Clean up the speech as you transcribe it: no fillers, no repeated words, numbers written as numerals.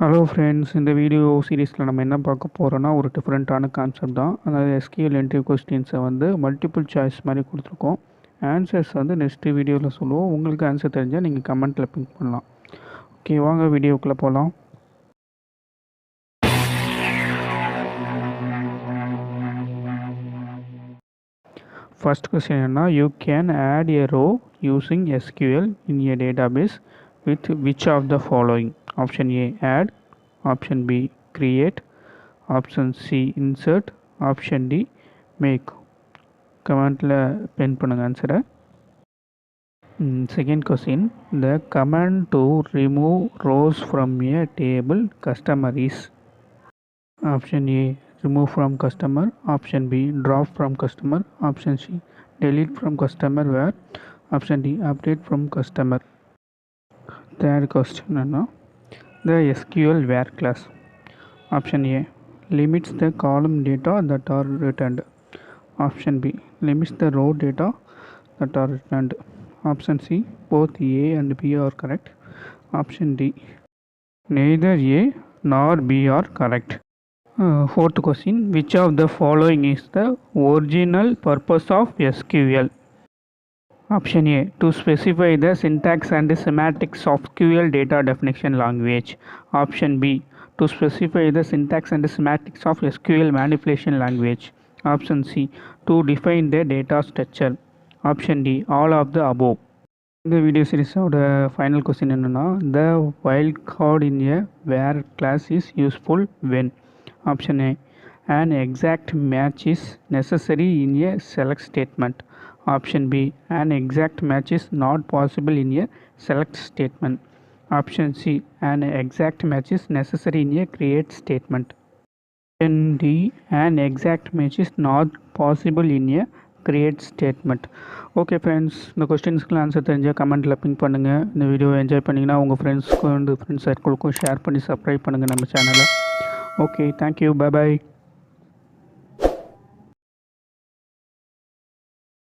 Hello friends, இந்த video சீரீஸில் நம்ம என்ன பார்க்க போகிறோன்னா ஒரு டிஃப்ரெண்ட்டான கான்செப்ட் தான். அதாவது SQL இன்டர்வியூ கொஸ்டின்ஸை மல்டிபிள் சாய்ஸ் மாதிரி கொடுத்துருக்கோம். ஆன்சர்ஸ் நெக்ஸ்ட்டு வீடியோவில் சொல்லுவோம். உங்களுக்கு ஆன்சர் தெரிஞ்சால் நீங்கள் கமெண்ட்டில் பிங்க் பண்ணலாம். ஓகே, வாங்க வீடியோக்குள்ளே போகலாம். ஃபர்ஸ்ட் கொஸ்டின் என்ன, you can add a row using SQL in a database with which of the following? Option A, add. Option B, create. Option C, insert. Option D, make. கமெண்ட்டில் pen பண்ணுங்க ஆன்சரை. Second question, the command to remove rows from a table customer is? Option A, remove from customer. Option B, drop from customer. Option C, delete from customer where. Option D, update from customer. Third question என்ன, the SQL where class. Option A, limits the column data that are returned. Option B, limits the row data that are returned. Option C, both A and B are correct. Option D, neither A nor B are correct. Fourth question, which of the following is the original purpose of SQL? Option A, to specify the syntax and semantics of SQL data definition language. Option B, to specify the syntax and semantics of SQL manipulation language. Option C, to define the data structure. Option D, all of the above. இந்த video சீரிஸோட final question என்னென்னா, the wildcard in a where class is useful when? Option A, an exact match is necessary in a select statement. Option B, an exact match is not possible in a select statement. Option C, an exact match is necessary in a create statement. Option D, an exact match is not possible in a create statement. Okay friends, இந்த கொஸ்டின்ஸ்க்குலாம் answer தெரிஞ்சால் கமெண்ட்டில் pink பண்ணுங்கள். இந்த video enjoy பண்ணிங்கன்னா உங்கள் ஃப்ரெண்ட்ஸ்க்கும் friends சர்க்கிளுக்கும் share பண்ணி subscribe பண்ணுங்கள் நம்ம சேனலை. Okay, thank you, bye bye.